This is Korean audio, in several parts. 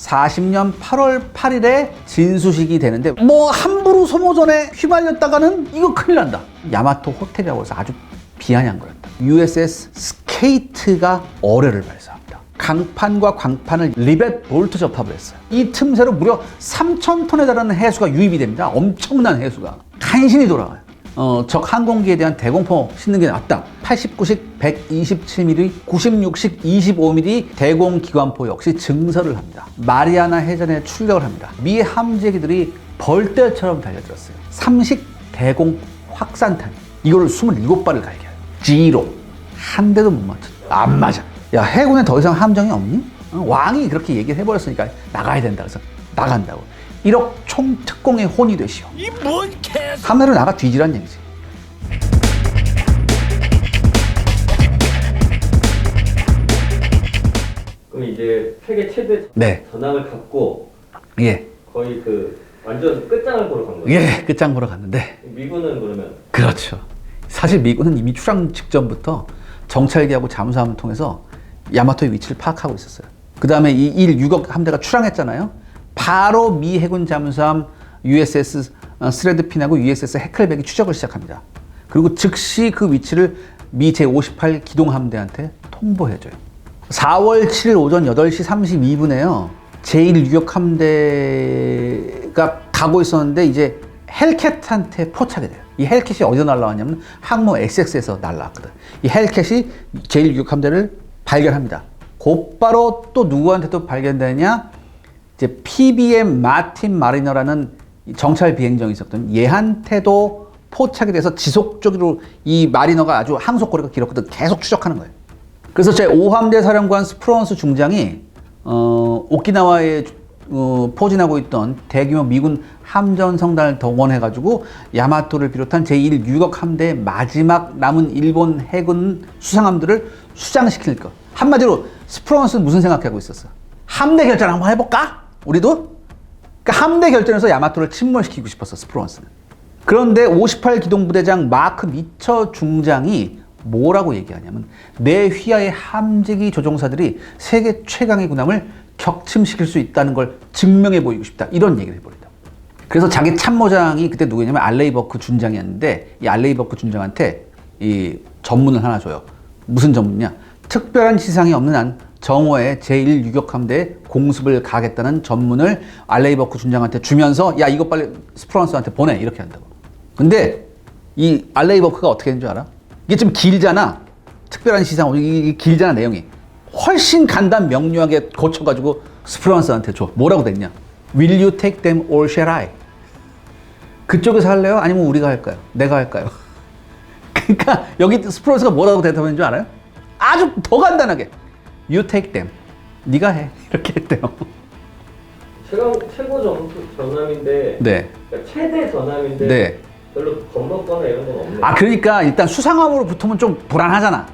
40년 8월 8일에 진수식이 되는데 뭐 함부로 소모전에 휘말렸다가는 이거 큰일 난다. 야마토 호텔이라고 해서 아주 비아냥거렸다. USS 스케이트가 어뢰를 발사합니다. 강판과 광판을 리벳 볼트 접합을 했어요. 이 틈새로 무려 3,000톤에 달하는 해수가 유입이 됩니다. 엄청난 해수가 간신히 돌아가요. 적 항공기에 대한 대공포 싣는 게 낫다. 89식 127mm, 96식 25mm 대공기관포 역시 증설을 합니다. 마리아나 해전에 출격을 합니다. 미 함재기들이 벌떼처럼 달려들었어요. 3식 대공 확산탄, 이거를 27발을 갈겨요. 지로 한 대도 못 맞췄어. 안 맞아. 야, 해군에 더 이상 함정이 없니? 왕이 그렇게 얘기를 해버렸으니까 나가야 된다. 그래서 나간다고. 1억 총특공의 혼이 되시오. 이 뭔 개? 하늘을 나가 뒤지란 얘기지. 그럼 이제 세계 최대 네. 전함을 갖고 예. 거의 그 완전 끝장을 보러 간 거예요. 예, 끝장 보러 갔는데. 미군은 그러면 그렇죠. 사실 미군은 이미 출항 직전부터 정찰기하고 잠수함을 통해서 야마토의 위치를 파악하고 있었어요. 그 다음에 이 6억 함대가 출항했잖아요. 바로 미 해군 잠수함 USS 스레드핀하고 USS 해클백이 추적을 시작합니다. 그리고 즉시 그 위치를 미 제58 기동함대한테 통보해줘요. 4월 7일 오전 8시 32분에요. 제1유격 함대가 가고 있었는데 이제 헬캣한테 포착이 돼요. 이 헬캣이 어디서 날라왔냐면 항모 SX에서 날라왔거든. 이 헬캣이 제1유격 함대를 발견합니다. 곧바로 또 누구한테 또 발견되냐? 이제 PBM 마틴 마리너라는 정찰 비행정이 있었던 얘한테도 포착이 돼서 지속적으로 이 마리너가 아주 항속거리가 길었거든. 계속 추적하는 거예요. 그래서 제 5함대 사령관 스프런스 중장이 오키나와에 포진하고 있던 대규모 미군 함전 성단을 동원해가지고 야마토를 비롯한 제1 유격 함대의 마지막 남은 일본 해군 수상함들을 수장시킬 것. 한마디로 스프런스는 무슨 생각하고 있었어? 함대 결전 한번 해볼까? 우리도? 그러니까 함대 결전에서 야마토를 침몰시키고 싶었어, 스프런스는. 그런데 58 기동부대장 마크 미처 중장이 뭐라고 얘기하냐면 내 휘하의 함재기 조종사들이 세계 최강의 군함을 격침시킬 수 있다는 걸 증명해 보이고 싶다. 이런 얘기를 해버린다. 그래서 자기 참모장이 그때 누구냐면 알레이 버크 준장이었는데 이 알레이 버크 준장한테 이 전문을 하나 줘요. 무슨 전문이냐? 특별한 지상이 없는 한 정오에 제1 유격함대에 공습을 가겠다는 전문을 알레이 버크 준장한테 주면서 야 이거 빨리 스프런스한테 보내 이렇게 한다고. 근데 이 알레이 버크가 어떻게 했는 줄 알아? 이게 좀 길잖아. 특별한 시상 이게 길잖아 내용이. 훨씬 간단 명료하게 고쳐가지고 스프런스한테 줘. 뭐라고 됐냐? Will you take them or shall I? 그쪽에서 할래요? 아니면 우리가 할까요? 내가 할까요? 그러니까 여기 스프런스가 뭐라고 대답한 줄 알아요? 아주 더 간단하게 You take them. 네가 해. 이렇게 했대요. 최고 전함인데 네. 그러니까 최대 전함인데 네. 별로 겁먹거나 이런 건 없네. 아 그러니까 일단 수상함으로 붙으면 좀 불안하잖아.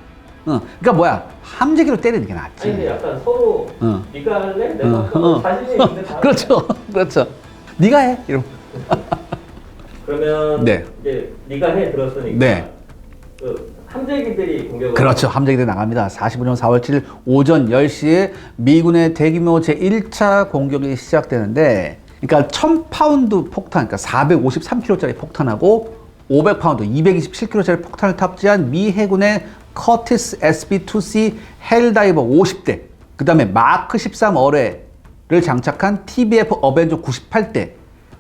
그러니까 뭐야 함재기로 때리는 게 낫지. 아니 약간 서로 네가 할래? 내가 할래? 자신이 있는데 다 그렇죠. 그렇죠. 네가 해. 이러면. 그러면 네. 이제 네가 해 들었으니까 네. 그 함재기들이 공격을 그렇죠. 함재기들이 나갑니다. 45년 4월 7일 오전 10시에 미군의 대규모 제1차 공격이 시작되는데 그러니까 1000파운드 폭탄, 그러니까 453kg짜리 폭탄하고 500파운드, 227kg짜리 폭탄을 탑재한 미 해군의 커티스 SB-2C 헬다이버 50대, 그 다음에 마크 13 어뢰를 장착한 TBF 어벤져 98대,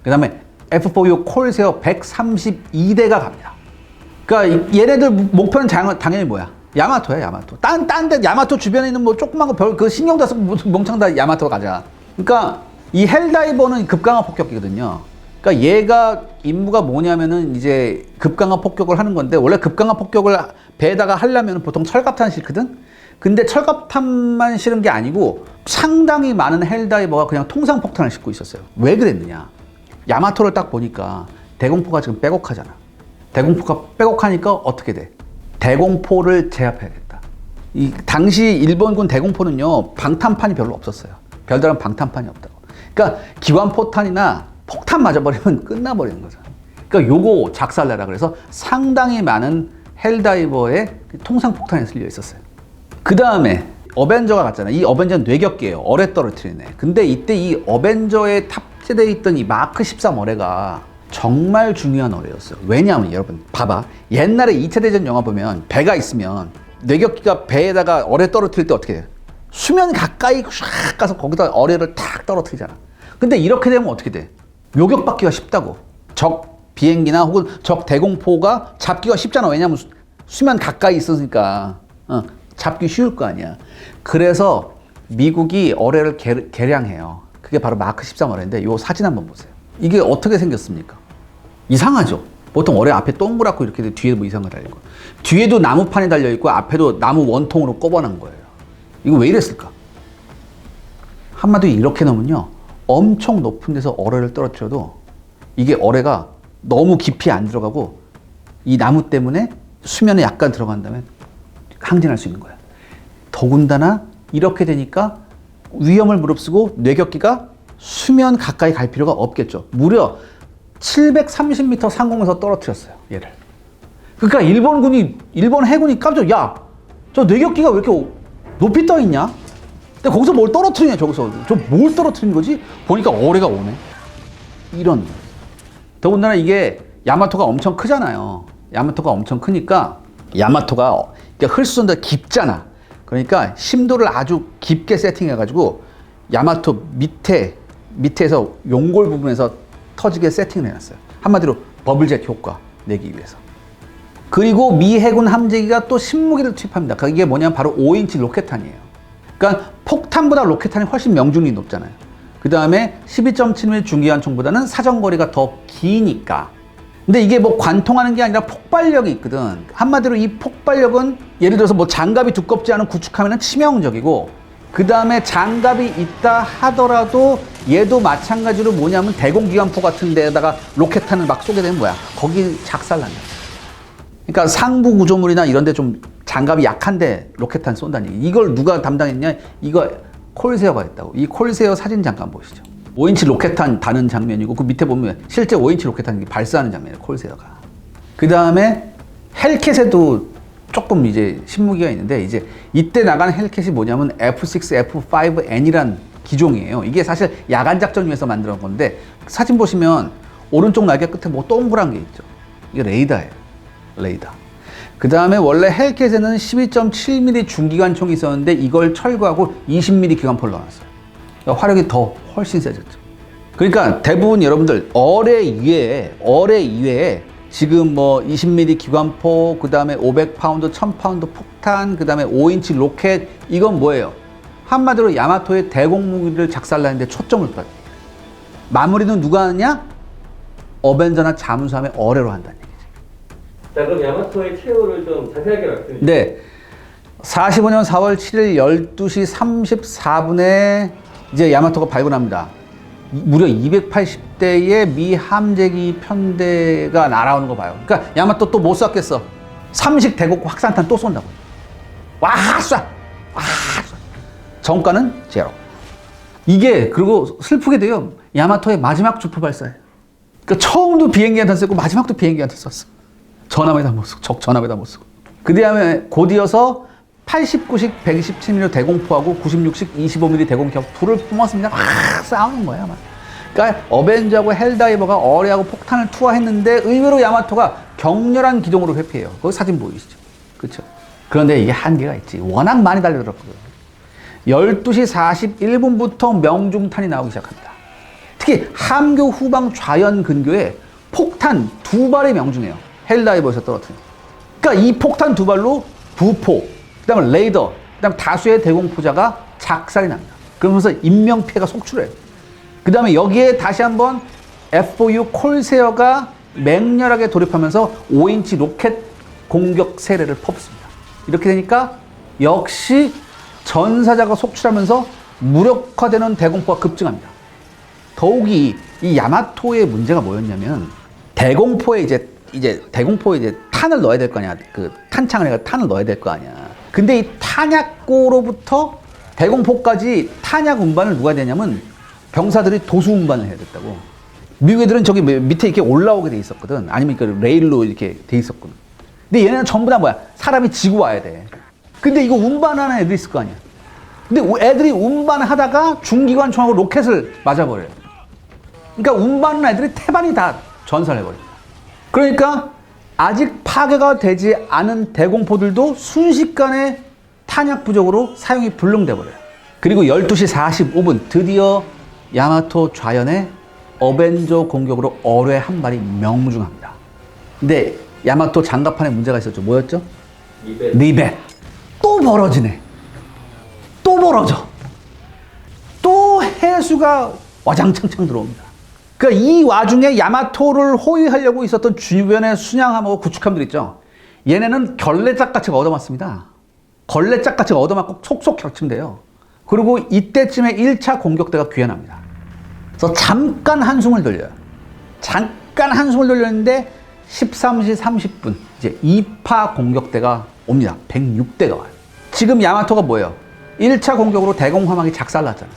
그 다음에 F4U 콜세어 132대가 갑니다. 그러니까 얘네들 목표는 당연히 뭐야? 야마토야, 야마토. 딴 데 야마토 주변에 있는 뭐 조그만 거 그 신경도 안 쓰고 멍청 다 야마토 가자. 그러니까 이 헬다이버는 급강화 폭격기거든요. 그러니까 얘가 임무가 뭐냐면은 이제 급강화 폭격을 하는 건데 원래 급강화 폭격을 배에다가 하려면 보통 철갑탄 싣거든. 근데 철갑탄만 실은 게 아니고 상당히 많은 헬다이버가 그냥 통상 폭탄을 싣고 있었어요. 왜 그랬느냐? 야마토를 딱 보니까 대공포가 지금 빼곡하잖아. 대공포가 빼곡하니까 어떻게 돼? 대공포를 제압해야겠다. 이 당시 일본군 대공포는요 방탄판이 별로 없었어요. 별다른 방탄판이 없다고. 그러니까 기관포탄이나 폭탄 맞아버리면 끝나버리는 거죠. 그러니까 요거 작살내라 그래서 상당히 많은 헬다이버에 통상 폭탄이 쓸려 있었어요. 그 다음에 어벤져가 갔잖아. 이 어벤져는 뇌격기예요. 어뢰 떨어뜨리네. 근데 이때 이 어벤져에 탑재되어 있던 이 마크 13 어뢰가 정말 중요한 어뢰였어요. 왜냐하면 여러분 봐봐. 옛날에 2차 대전 영화 보면 배가 있으면 뇌격기가 배에다가 어뢰 떨어뜨릴 때 어떻게 돼요? 수면 가까이 샥 가서 거기다 어뢰를 탁 떨어뜨리잖아. 근데 이렇게 되면 어떻게 돼? 요격받기가 쉽다고. 적 비행기나 혹은 적 대공포가 잡기가 쉽잖아. 왜냐하면 수면 가까이 있으니까 잡기 쉬울 거 아니야. 그래서 미국이 어뢰를 개량해요. 그게 바로 마크 13 어뢰인데 이 사진 한번 보세요. 이게 어떻게 생겼습니까? 이상하죠? 보통 어뢰 앞에 동그랗고 이렇게 돼. 뒤에 뭐 이상한 거 달리고 뒤에도 나무판이 달려있고 앞에도 나무 원통으로 꼽아놓은 거예요. 이거 왜 이랬을까? 한마디로 이렇게 놓으면요 엄청 높은 데서 어뢰를 떨어뜨려도 이게 어뢰가 너무 깊이 안 들어가고 이 나무 때문에 수면에 약간 들어간 다음에 항진할 수 있는 거야. 더군다나 이렇게 되니까 위험을 무릅쓰고 뇌격기가 수면 가까이 갈 필요가 없겠죠. 무려 730m 상공에서 떨어뜨렸어요. 얘를. 그러니까 일본 해군이 깜짝 야, 저 뇌격기가 왜 이렇게 높이 떠 있냐? 근데 거기서 뭘 떨어뜨리냐 저기서. 저 뭘 떨어뜨린 거지? 보니까 어뢰가 오네. 이런. 더군다나 이게 야마토가 엄청 크잖아요. 야마토가 엄청 크니까 야마토가 흘수선도 깊잖아. 그러니까 심도를 아주 깊게 세팅해가지고 야마토 밑에서 용골 부분에서 터지게 세팅을 해놨어요. 한마디로 버블젯 효과 내기 위해서. 그리고 미 해군 함재기가 또 신무기를 투입합니다. 그게 뭐냐면 바로 5인치 로켓탄이에요. 그러니까 폭탄보다 로켓탄이 훨씬 명중률이 높잖아요. 그 다음에 12.7mm 중기관총보다는 사정거리가 더 기니까. 근데 이게 뭐 관통하는 게 아니라 폭발력이 있거든. 한마디로 이 폭발력은 예를 들어서 뭐 장갑이 두껍지 않은 구축하면 치명적이고, 그 다음에 장갑이 있다 하더라도 얘도 마찬가지로 뭐냐면 대공기관포 같은 데다가 로켓탄을 막 쏘게 되면 뭐야? 거기 작살난다. 그러니까 상부 구조물이나 이런 데 좀 장갑이 약한데 로켓탄 쏜다는 얘기. 이걸 누가 담당했냐? 이거 콜세어가 했다고. 이 콜세어 사진 잠깐 보시죠. 5인치 로켓탄 다는 장면이고 그 밑에 보면 실제 5인치 로켓탄이 발사하는 장면이에요. 콜세어가. 그 다음에 헬켓에도 조금 이제 신무기가 있는데 이제 이때 나간 헬켓이 뭐냐면 F6, F5N이란 기종이에요. 이게 사실 야간 작전 위해서 만들어 건데 사진 보시면 오른쪽 날개 끝에 뭐 동그란 게 있죠. 이게 레이더예요. 레이더. 그 다음에 원래 헬켓에는 12.7mm 중기관총이 있었는데 이걸 철거하고 20mm 기관포를 넣어놨어요. 그러니까 화력이 더 훨씬 세졌죠. 그러니까 대부분 여러분들 어뢰 이외에 지금 뭐 20mm 기관포, 그 다음에 500파운드, 1000파운드 폭탄, 그 다음에 5인치 로켓, 이건 뭐예요? 한마디로 야마토의 대공무기를 작살내는데 초점을 둬요. 마무리는 누가 하느냐? 어벤져나 잠수함의 어뢰로 한다는 얘기죠. 자, 그럼 야마토의 최후를 좀 자세하게 말씀해 주세요. 네. 45년 4월 7일 12시 34분에 이제 야마토가 발군합니다. 무려 280대의 미 함재기 편대가 날아오는 거 봐요. 그러니까 야마토 또 못 쐈겠어. 삼식 대곡 확산탄 또 쏜다고. 와 쏴! 와 쏴! 정가는 제로. 이게 그리고 슬프게 돼요. 야마토의 마지막 주포 발사예요. 그러니까 처음도 비행기한테 쐈고 마지막도 비행기한테 쐈어. 전함에다 못 쓰고 적 전함에다 못 쓰고. 그 다음에 곧이어서 89식 127mm 대공포하고 96식 25mm 대공포하고 둘을 뿜었습니다. 막 싸우는 거예요, 아마. 그러니까 어벤져하고 헬다이버가 어뢰하고 폭탄을 투하했는데 의외로 야마토가 격렬한 기동으로 회피해요. 거기 사진 보이시죠? 그렇죠? 그런데 이게 한계가 있지. 워낙 많이 달려들었거든. 12시 41분부터 명중탄이 나오기 시작합니다. 특히 함교 후방 좌연 근교에 폭탄 2발이 명중해요. 헬다이버에서 떨어뜨린. 그러니까 이 폭탄 2발로 부포, 그 다음에 레이더, 그 다음에 다수의 대공포자가 작살이 납니다. 그러면서 인명피해가 속출해요. 그 다음에 여기에 다시 한번 F4U 콜세어가 맹렬하게 돌입하면서 5인치 로켓 공격 세례를 퍼붓습니다. 이렇게 되니까 역시 전사자가 속출하면서 무력화되는 대공포가 급증합니다. 더욱이 이 야마토의 문제가 뭐였냐면 대공포에 이제 탄을 넣어야 될 거 아니야. 그 탄창을 해가 탄을 넣어야 될 거 아니야. 근데 이 탄약고로부터 대공포까지 탄약 운반을 누가 해야 되냐면 병사들이 도수 운반을 해야 됐다고. 미국 애들은 저기 밑에 이렇게 올라오게 돼 있었거든. 아니면 그 레일로 이렇게 돼 있었거든. 근데 얘네는 전부 다 뭐야? 사람이 지고 와야 돼. 근데 이거 운반하는 애들 있을 거 아니야. 근데 애들이 운반하다가 중기관 총하고 로켓을 맞아버려요. 그러니까 운반하는 애들이 태반이 다 전살해버립니다. 그러니까 아직 파괴가 되지 않은 대공포들도 순식간에 탄약 부족으로 사용이 불능돼 버려요. 그리고 12시 45분 드디어 야마토 좌연의 어벤져 공격으로 어뢰 한 발이 명중합니다. 근데 야마토 장갑판에 문제가 있었죠. 뭐였죠? 리벳. 또 벌어지네. 또 벌어져. 또 해수가 와장창창 들어옵니다. 그러니까 이 와중에 야마토를 호위하려고 있었던 주변의 순양함하고 구축함들 있죠. 얘네는 결례짝같이 얻어맞습니다. 걸레짝같이 얻어맞고 속속 격침돼요. 그리고 이때쯤에 1차 공격대가 귀환합니다. 그래서 잠깐 한숨을 돌려요. 잠깐 한숨을 돌렸는데 13시 30분 이제 2파 공격대가 옵니다. 106대가 와요. 지금 야마토가 뭐예요? 1차 공격으로 대공화막이 작살났잖아요.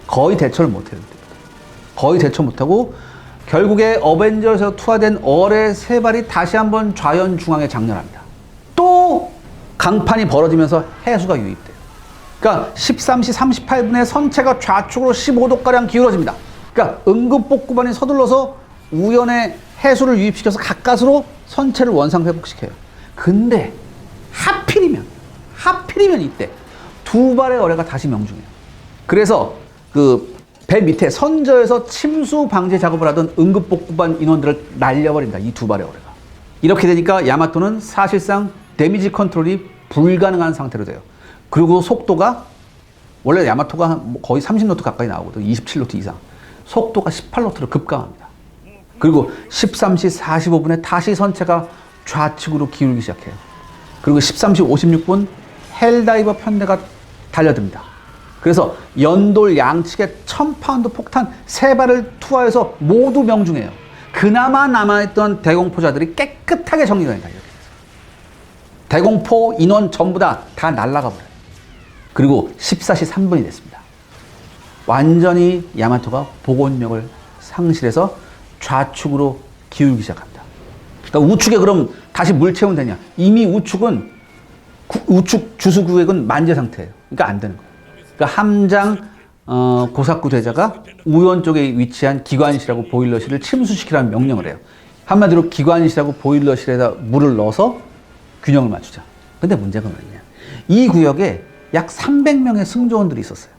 거의 대처를 못해요. 거의 대처 못하고 결국에 어벤져에서 투하된 어뢰 3발이 다시 한번 좌연 중앙에 장렬합니다. 또 강판이 벌어지면서 해수가 유입돼요. 그러니까 13시 38분에 선체가 좌측으로 15도가량 기울어집니다. 그러니까 응급복구반이 서둘러서 우연의 해수를 유입시켜서 가까스로 선체를 원상회복시켜요. 근데 하필이면 이때 2발의 어뢰가 다시 명중해요. 그래서 그 배 밑에 선저에서 침수 방제 작업을 하던 응급복구반 인원들을 날려버린다. 이 2발의 어뢰가. 이렇게 되니까 야마토는 사실상 데미지 컨트롤이 불가능한 상태로 돼요. 그리고 속도가 원래 야마토가 거의 30노트 가까이 나오거든. 27노트 이상. 속도가 18노트로 급감합니다. 그리고 13시 45분에 다시 선체가 좌측으로 기울기 시작해요. 그리고 13시 56분 헬다이버 편대가 달려듭니다. 그래서 연돌 양측에 1000파운드 폭탄 3발을 투하해서 모두 명중해요. 그나마 남아있던 대공포자들이 깨끗하게 정리가 된다. 이렇게 돼서. 대공포 인원 전부 다 날아가 버려요. 그리고 14시 3분이 됐습니다. 완전히 야마토가 복원력을 상실해서 좌측으로 기울기 시작합니다. 그러니까 우측에 그럼 다시 물 채우면 되냐? 이미 우측 주수 구획은 만재 상태예요. 그러니까 안 되는 거예요. 그러니까 함장 고사쿠 대자가 우연 쪽에 위치한 기관실하고 보일러실을 침수시키라는 명령을 해요. 한마디로 기관실하고 보일러실에다 물을 넣어서 균형을 맞추자. 근데 문제가 뭐냐? 이 구역에 약 300명의 승조원들이 있었어요.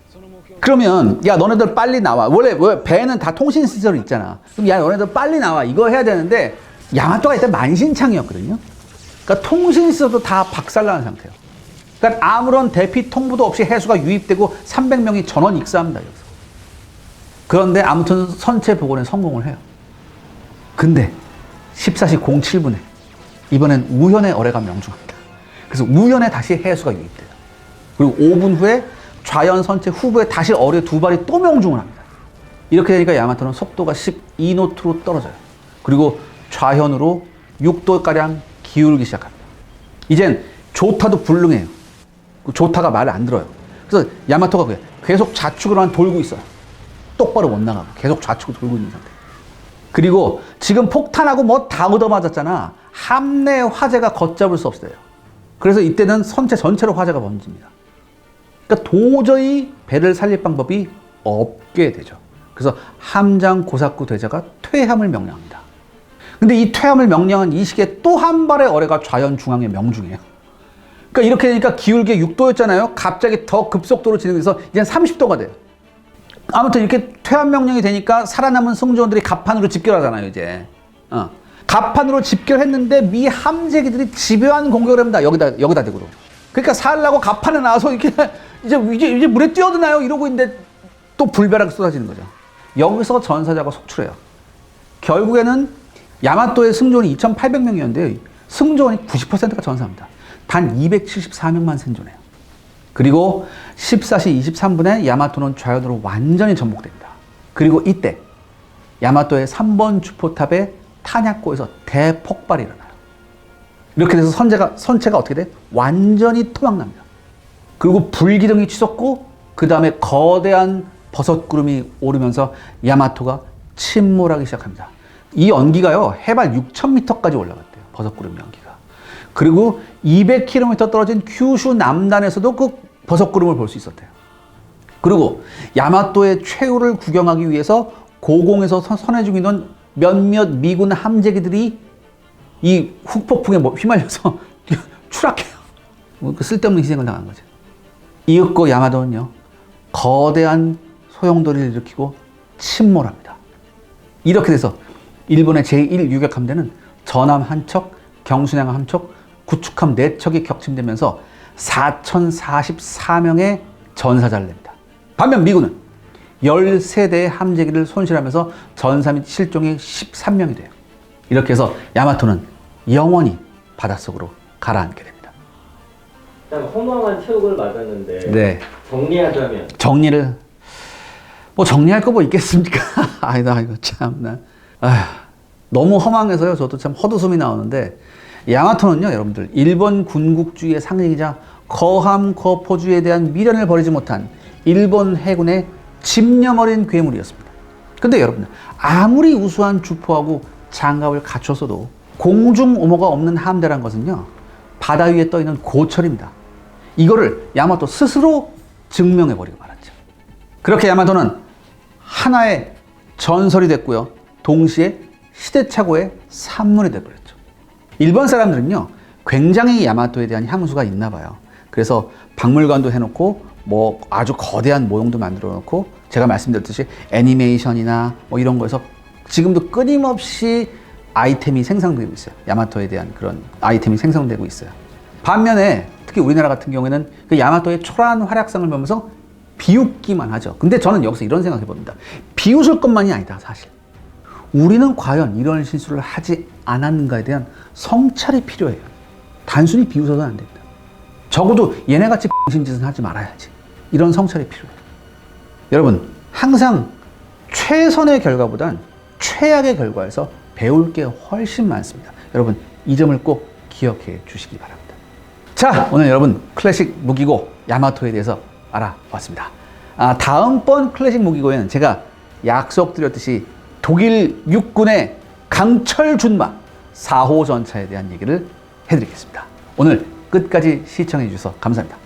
그러면 야 너네들 빨리 나와. 원래 배는 다 통신 시설 있잖아. 그럼 야 너네들 빨리 나와. 이거 해야 되는데 야마토가 일단 만신창이었거든요. 그러니까 통신 시설도 다 박살나는 상태예요. 그러니까 아무런 대피 통보도 없이 해수가 유입되고 300명이 전원 익사합니다. 여기서. 그런데 아무튼 선체 복원에 성공을 해요. 근데 14시 07분에 이번엔 우연의 어뢰가 명중합니다. 그래서 우연에 다시 해수가 유입돼요. 그리고 5분 후에 좌연 선체 후부에 다시 어뢰 2발이 또 명중을 합니다. 이렇게 되니까 야마토는 속도가 12노트로 떨어져요. 그리고 좌현으로 6도가량 기울기 시작합니다. 이젠 조타도 불능해요. 조타가 말을 안 들어요. 그래서 야마토가 계속 좌측으로만 돌고 있어요. 똑바로 못 나가고 계속 좌측으로 돌고 있는 상태. 그리고 지금 폭탄하고 뭐 다 얻어맞았잖아. 함내 화재가 걷잡을 수 없어요. 그래서 이때는 선체 전체로 화재가 번집니다. 그러니까 도저히 배를 살릴 방법이 없게 되죠. 그래서 함장 고사쿠 대자가 퇴함을 명령합니다. 근데 이 퇴함을 명령한 이 시기에 또 한 발의 어뢰가 좌연 중앙에 명중해요. 그러니까 이렇게 되니까 기울기 6도였잖아요. 갑자기 더 급속도로 진행돼서 이제 30도가 돼요. 아무튼 이렇게 퇴함 명령이 되니까 살아남은 승조원들이 갑판으로 집결하잖아요, 이제. 갑판으로 집결했는데 미 함재기들이 집요한 공격을 합니다. 여기다 대고로. 그러니까 살라고 갑판에 나와서 이렇게 이제 물에 뛰어드나요? 이러고 있는데 또 불벼락이 쏟아지는 거죠. 여기서 전사자가 속출해요. 결국에는 야마토의 승조원이 2,800명이었는데 승조원이 90%가 전사합니다. 단 274명만 생존해요. 그리고 14시 23분에 야마토는 좌연으로 완전히 전복됩니다. 그리고 이때 야마토의 3번 주포탑에 탄약고에서 대폭발이 일어나요. 이렇게 돼서 선체가 어떻게 돼? 완전히 토막납니다. 그리고 불기둥이 치솟고 그 다음에 거대한 버섯구름이 오르면서 야마토가 침몰하기 시작합니다. 이 연기가요 해발 6,000m까지 올라갔대요. 버섯구름 연기가. 그리고 200km 떨어진 큐슈 남단에서도 그 버섯구름을 볼 수 있었대요. 그리고 야마토의 최후를 구경하기 위해서 고공에서 선해 중이던 몇몇 미군 함재기들이 이 훅폭풍에 휘말려서 추락해요. 그 쓸데없는 희생을 당한 거죠. 이윽고 야마토는요, 거대한 소용돌이를 일으키고 침몰합니다. 이렇게 돼서 일본의 제1 유격함대는 전함 한 척, 경순양 한 척, 구축함 4척이 격침되면서 4,044명의 전사자를 냅니다. 반면 미군은 13대의 함재기를 손실하면서 전사 및 실종이 13명이 돼요. 이렇게 해서 야마토는 영원히 바닷속으로 가라앉게 됩니다. 참 허망한 최후를 맞았는데 네. 정리하자면 정리를 뭐 정리할 거 뭐 있겠습니까? 아이고 참나. 너무 허망해서요. 저도 참 헛웃음이 나오는데, 야마토는요, 여러분들, 일본 군국주의의 상징이자 거함 거포주의에 대한 미련을 버리지 못한 일본 해군의 집념 어린 괴물이었습니다. 근데 여러분들, 아무리 우수한 주포하고 장갑을 갖췄어도 공중 오모가 없는 함대란 것은요, 바다 위에 떠 있는 고철입니다. 이거를 야마토 스스로 증명해 버리고 말았죠. 그렇게 야마토는 하나의 전설이 됐고요, 동시에 시대착오의 산물이 되어버렸죠. 일본 사람들은요, 굉장히 야마토에 대한 향수가 있나 봐요. 그래서 박물관도 해놓고 뭐 아주 거대한 모형도 만들어 놓고, 제가 말씀드렸듯이 애니메이션이나 뭐 이런 거에서 지금도 끊임없이 아이템이 생성되고 있어요. 야마토에 대한 그런 아이템이 생성되고 있어요. 반면에 특히 우리나라 같은 경우에는 그 야마토의 초라한 활약상을 보면서 비웃기만 하죠. 근데 저는 여기서 이런 생각해 봅니다. 비웃을 것만이 아니다, 사실. 우리는 과연 이런 실수를 하지 않았는가에 대한 성찰이 필요해요. 단순히 비웃어서는 안 됩니다. 적어도 얘네같이 병신짓은 하지 말아야지. 이런 성찰이 필요해요. 여러분, 항상 최선의 결과보단 최악의 결과에서 배울 게 훨씬 많습니다. 여러분, 이 점을 꼭 기억해 주시기 바랍니다. 자, 오늘 여러분 클래식 무기고 야마토에 대해서 알아봤습니다. 다음번 클래식 무기고에는 제가 약속드렸듯이 독일 육군의 강철 준마 4호 전차에 대한 얘기를 해드리겠습니다. 오늘 끝까지 시청해 주셔서 감사합니다.